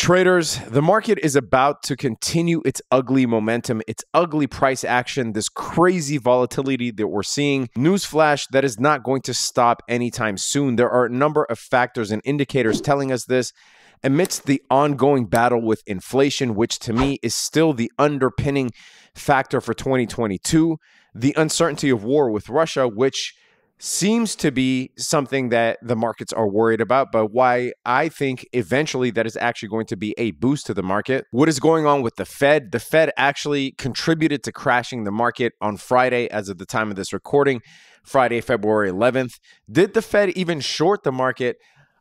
Traders, the market is about to continue its ugly momentum, its ugly price action, this crazy volatility that we're seeing. Newsflash, that is not going to stop anytime soon. There are a number of factors and indicators telling us this. Amidst the ongoing battle with inflation, which to me is still the underpinning factor for 2022, the uncertainty of war with Russia, which seems to be something that the markets are worried about, but why I think eventually that is actually going to be a boost to the market. What is going on with the Fed? The Fed actually contributed to crashing the market on Friday as of the time of this recording, Friday, February 11th. Did the Fed even short the market?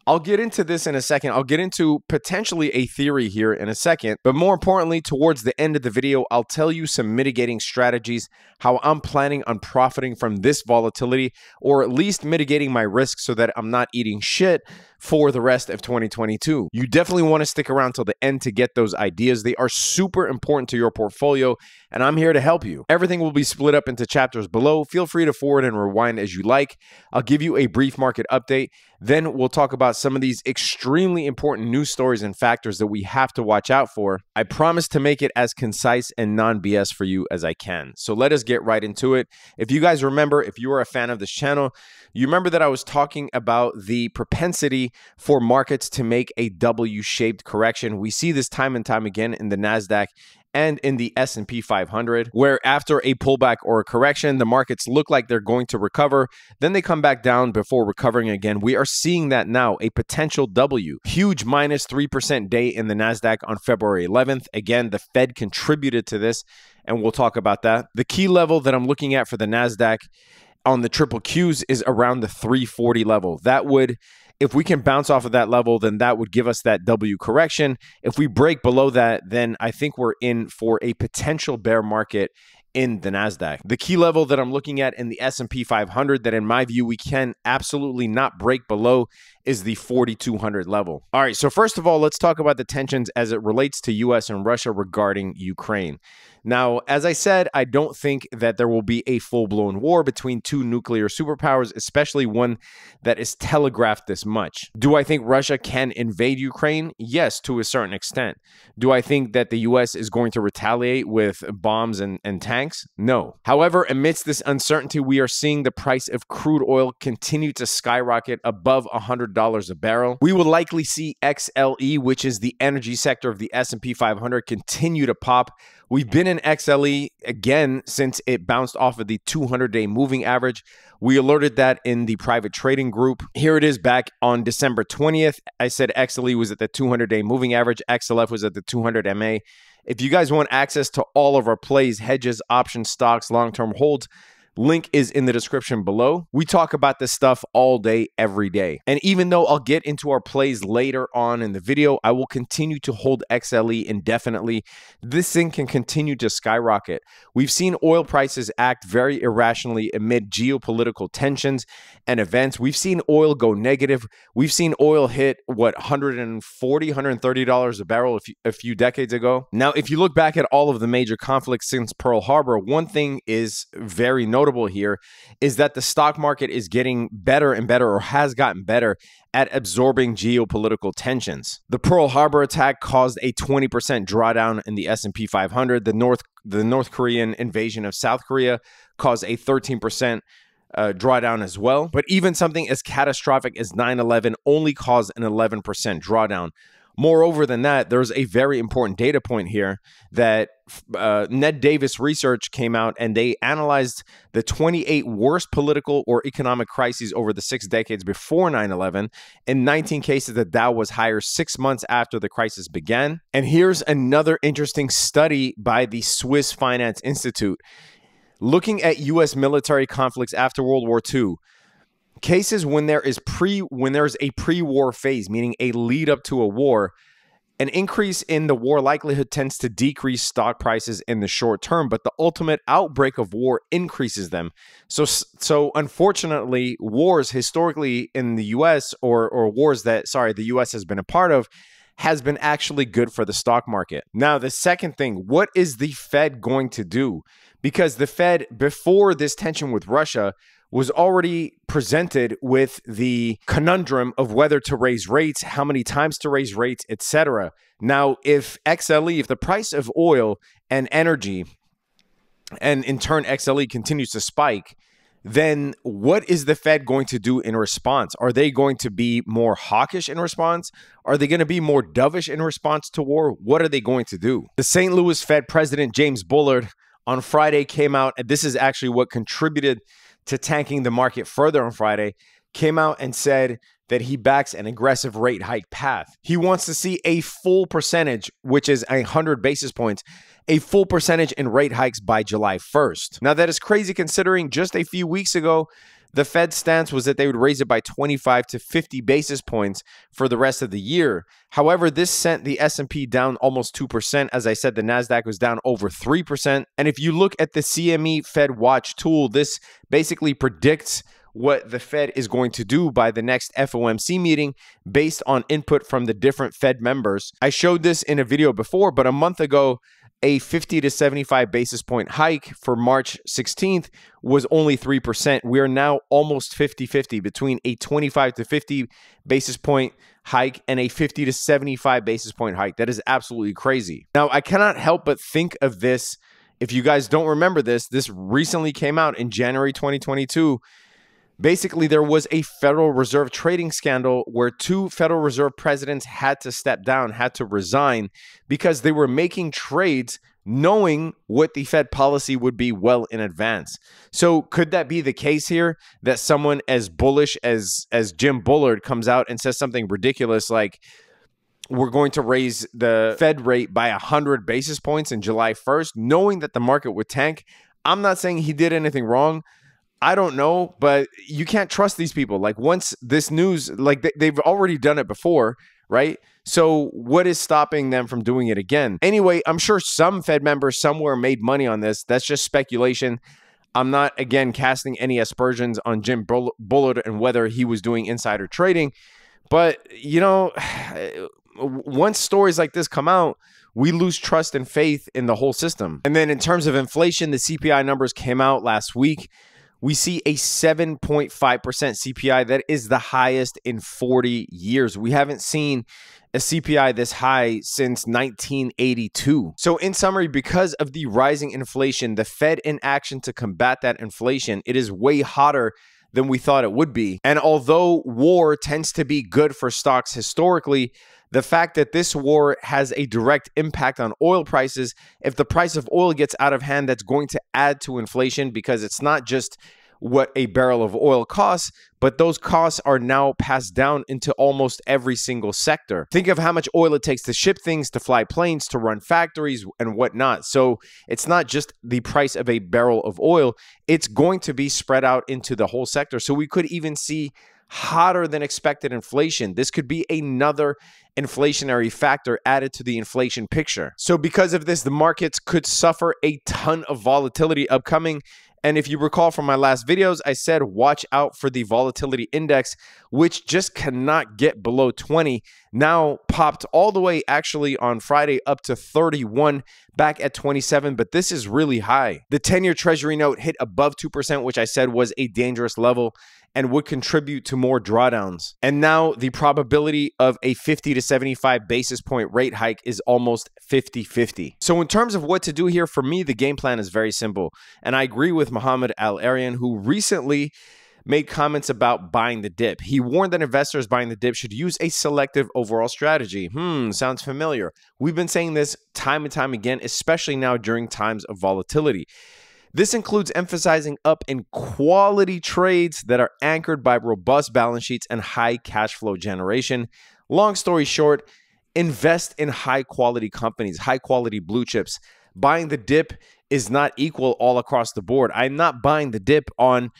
I'll get into this in a second. I'll get into potentially a theory here in a second. But more importantly, towards the end of the video, I'll tell you some mitigating strategies, how I'm planning on profiting from this volatility, or at least mitigating my risk so that I'm not eating shit for the rest of 2022. You definitely want to stick around till the end to get those ideas. They are super important to your portfolio, and I'm here to help you. Everything will be split up into chapters below. Feel free to forward and rewind as you like. I'll give you a brief market update. Then we'll talk about some of these extremely important news stories and factors that we have to watch out for. I promise to make it as concise and non-BS for you as I can. So let us get right into it. If you guys remember, if you are a fan of this channel, you remember that I was talking about the propensity for markets to make a W-shaped correction. We see this time and time again in the NASDAQ and in the S&P 500, where after a pullback or a correction, the markets look like they're going to recover, then they come back down before recovering again. We are seeing that now, a potential W. Huge minus 3% day in the NASDAQ on February 11th. Again, the Fed contributed to this, and we'll talk about that. The key level that I'm looking at for the NASDAQ on the triple Qs is around the 340 level. That would, if we can bounce off of that level, then that would give us that W correction. If we break below that, then I think we're in for a potential bear market in the NASDAQ. The key level that I'm looking at in the S&P 500 that in my view we can absolutely not break below is the 4,200 level. All right, so first of all, let's talk about the tensions as it relates to US and Russia regarding Ukraine. Now, as I said, I don't think that there will be a full-blown war between two nuclear superpowers, especially one that is telegraphed this much. Do I think Russia can invade Ukraine? Yes, to a certain extent. Do I think that the US is going to retaliate with bombs and tanks? No. However, amidst this uncertainty, we are seeing the price of crude oil continue to skyrocket above $100 a barrel. We will likely see XLE, which is the energy sector of the S&P 500, continue to pop. We've been in XLE again since it bounced off of the 200-day moving average. We alerted that in the private trading group. Here it is back on December 20th. I said XLE was at the 200-day moving average. XLF was at the 200 MA. If you guys want access to all of our plays, hedges, options, stocks, long-term holds, link is in the description below. We talk about this stuff all day, every day. And even though I'll get into our plays later on in the video, I will continue to hold XLE indefinitely. This thing can continue to skyrocket. We've seen oil prices act very irrationally amid geopolitical tensions and events. We've seen oil go negative. We've seen oil hit, what, $140, $130 a barrel a few decades ago. Now, if you look back at all of the major conflicts since Pearl Harbor, one thing is very notable here is that the stock market is getting better and better, or has gotten better, at absorbing geopolitical tensions. The Pearl Harbor attack caused a 20% drawdown in the S&P 500. The North Korean invasion of South Korea caused a 13% drawdown as well. But even something as catastrophic as 9/11 only caused an 11% drawdown. Moreover than that, there's a very important data point here that Ned Davis research came out, and they analyzed the 28 worst political or economic crises over the 6 decades before 9/11. In 19 cases, the Dow was higher 6 months after the crisis began. And here's another interesting study by the Swiss Finance Institute. Looking at U.S. military conflicts after World War II, cases when there is a pre-war phase, meaning a lead up to a war, an increase in the war likelihood tends to decrease stock prices in the short term, but the ultimate outbreak of war increases them. So unfortunately, wars historically in the US or wars that, the US has been a part of, has been actually good for the stock market. Now, the second thing, what is the Fed going to do? Because the Fed, before this tension with Russia, was already presented with the conundrum of whether to raise rates, how many times to raise rates, etc. Now, if XLE, if the price of oil and energy, and in turn XLE continues to spike, then what is the Fed going to do in response? Are they going to be more hawkish in response? Are they going to be more dovish in response to war? What are they going to do? The St. Louis Fed President James Bullard on Friday came out, and this is actually what contributed to tanking the market further on Friday, came out and said that he backs an aggressive rate hike path. He wants to see a full percentage, which is 100 basis points, a full percentage in rate hikes by July 1st. Now, that is crazy considering just a few weeks ago, the Fed's stance was that they would raise it by 25 to 50 basis points for the rest of the year. However, this sent the S&P down almost 2%. As I said, the NASDAQ was down over 3%. And if you look at the CME Fed Watch tool, this basically predicts what the Fed is going to do by the next FOMC meeting based on input from the different Fed members. I showed this in a video before, but a month ago, a 50 to 75 basis point hike for March 16th was only 3%. We are now almost 50-50 between a 25 to 50 basis point hike and a 50 to 75 basis point hike. That is absolutely crazy. Now, I cannot help but think of this. If you guys don't remember this, this recently came out in January 2022. Basically, there was a Federal Reserve trading scandal where two Federal Reserve presidents had to step down, had to resign because they were making trades knowing what the Fed policy would be well in advance. So could that be the case here, that someone as bullish as Jim Bullard comes out and says something ridiculous like, we're going to raise the Fed rate by 100 basis points in July 1st, knowing that the market would tank? I'm not saying he did anything wrong. I don't know, but you can't trust these people. Like, once this news, like they've already done it before, right? So what is stopping them from doing it again? Anyway, I'm sure some Fed members somewhere made money on this. That's just speculation. I'm not, again, casting any aspersions on Jim Bullard and whether he was doing insider trading. But, you know, once stories like this come out, we lose trust and faith in the whole system. And then in terms of inflation, the CPI numbers came out last week. We see a 7.5% CPI. That is the highest in 40 years. We haven't seen a CPI this high since 1982. So in summary, because of the rising inflation, the Fed in action to combat that inflation, it is way hotter than we thought it would be. And although war tends to be good for stocks historically, the fact that this war has a direct impact on oil prices, if the price of oil gets out of hand, that's going to add to inflation, because it's not just what a barrel of oil costs, but those costs are now passed down into almost every single sector. Think of how much oil it takes to ship things, to fly planes, to run factories and whatnot. So it's not just the price of a barrel of oil, it's going to be spread out into the whole sector. So we could even see hotter than expected inflation. This could be another inflationary factor added to the inflation picture. So because of this, the markets could suffer a ton of volatility upcoming. And if you recall from my last videos, I said watch out for the volatility index, which just cannot get below 20. Now popped all the way actually on Friday up to 31, back at 27, but this is really high. The 10-year Treasury note hit above 2%, which I said was a dangerous level and would contribute to more drawdowns. And now the probability of a 50 to 75 basis point rate hike is almost 50-50. So in terms of what to do here, for me, the game plan is very simple. And I agree with Mohammed Al-Arian, who recently made comments about buying the dip. He warned that investors buying the dip should use a selective overall strategy. Sounds familiar. We've been saying this time and time again, especially now during times of volatility. This includes emphasizing up in quality trades that are anchored by robust balance sheets and high cash flow generation. Long story short, invest in high quality companies, high quality blue chips. Buying the dip is not equal all across the board. I'm not buying the dip on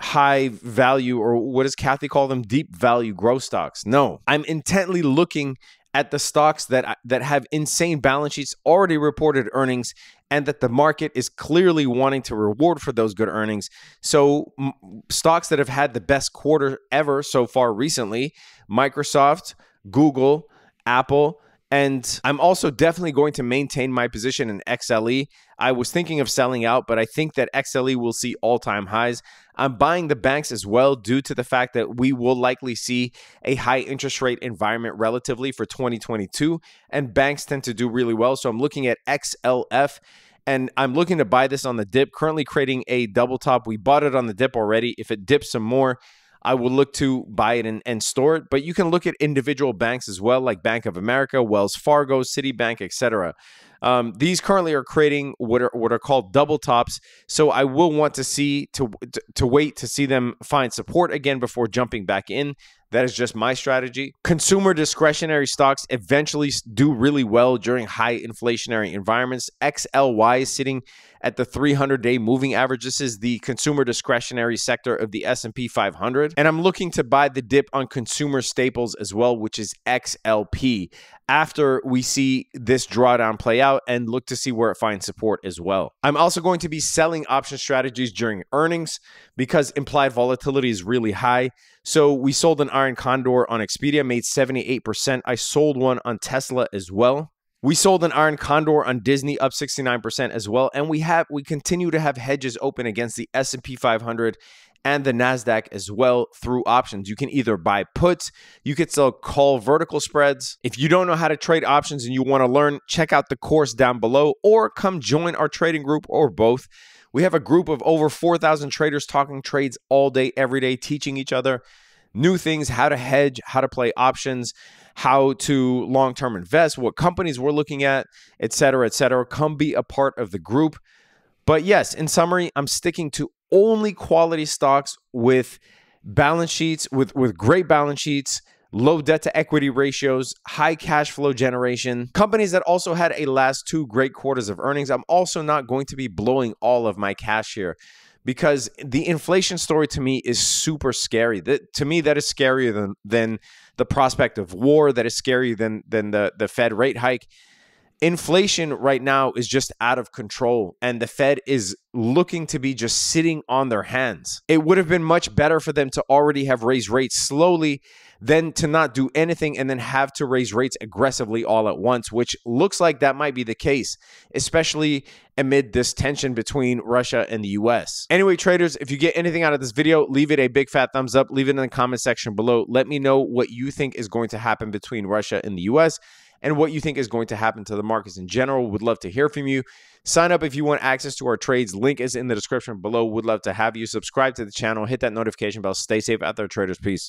high value, or what does Kathy call them, deep value growth stocks. No, I'm intently looking at the stocks that have insane balance sheets, already reported earnings, and that the market is clearly wanting to reward for those good earnings. So stocks that have had the best quarter ever so far recently: Microsoft, Google, Apple. And I'm also definitely going to maintain my position in XLE. I was thinking of selling out, but I think that XLE will see all-time highs. I'm buying the banks as well due to the fact that we will likely see a high interest rate environment relatively for 2022, and banks tend to do really well. So I'm looking at XLF, and I'm looking to buy this on the dip, currently creating a double top. We bought it on the dip already. If it dips some more, I will look to buy it and store it. But you can look at individual banks as well, like Bank of America, Wells Fargo, Citibank, etc. These currently are creating what are called double tops. So I will want to see to wait to see them find support again before jumping back in. That is just my strategy. Consumer discretionary stocks eventually do really well during high inflationary environments. XLY is sitting at the 300-day moving average. This is the consumer discretionary sector of the S&P 500. And I'm looking to buy the dip on consumer staples as well, which is XLP, after we see this drawdown play out and look to see where it finds support as well. I'm also going to be selling option strategies during earnings because implied volatility is really high. So we sold an Iron Condor on Expedia, made 78%. I sold one on Tesla as well. We sold an Iron Condor on Disney, up 69% as well. And we continue to have hedges open against the S&P 500 and the NASDAQ as well through options. You can either buy puts, you could sell call vertical spreads. If you don't know how to trade options and you want to learn, check out the course down below or come join our trading group or both. We have a group of over 4,000 traders talking trades all day, every day, teaching each other new things, how to hedge, how to play options, how to long-term invest, what companies we're looking at, et cetera, et cetera. Come be a part of the group. But yes, in summary, I'm sticking to only quality stocks with balance sheets, with great balance sheets, low debt to equity ratios, high cash flow generation, companies that also had a last 2 great quarters of earnings. I'm also not going to be blowing all of my cash here because the inflation story to me is super scary. To me, that is scarier than the prospect of war, that is scarier than the Fed rate hike. Inflation right now is just out of control, and the Fed is looking to be just sitting on their hands. It would have been much better for them to already have raised rates slowly than to not do anything and then have to raise rates aggressively all at once, which looks like that might be the case, especially amid this tension between Russia and the US. Anyway, traders, if you get anything out of this video, leave it a big fat thumbs up. Leave it in the comment section below. Let me know what you think is going to happen between Russia and the US and what you think is going to happen to the markets in general. Would love to hear from you. Sign up if you want access to our trades. Link is in the description below. Would love to have you. Subscribe to the channel. Hit that notification bell. Stay safe out there, traders. Peace.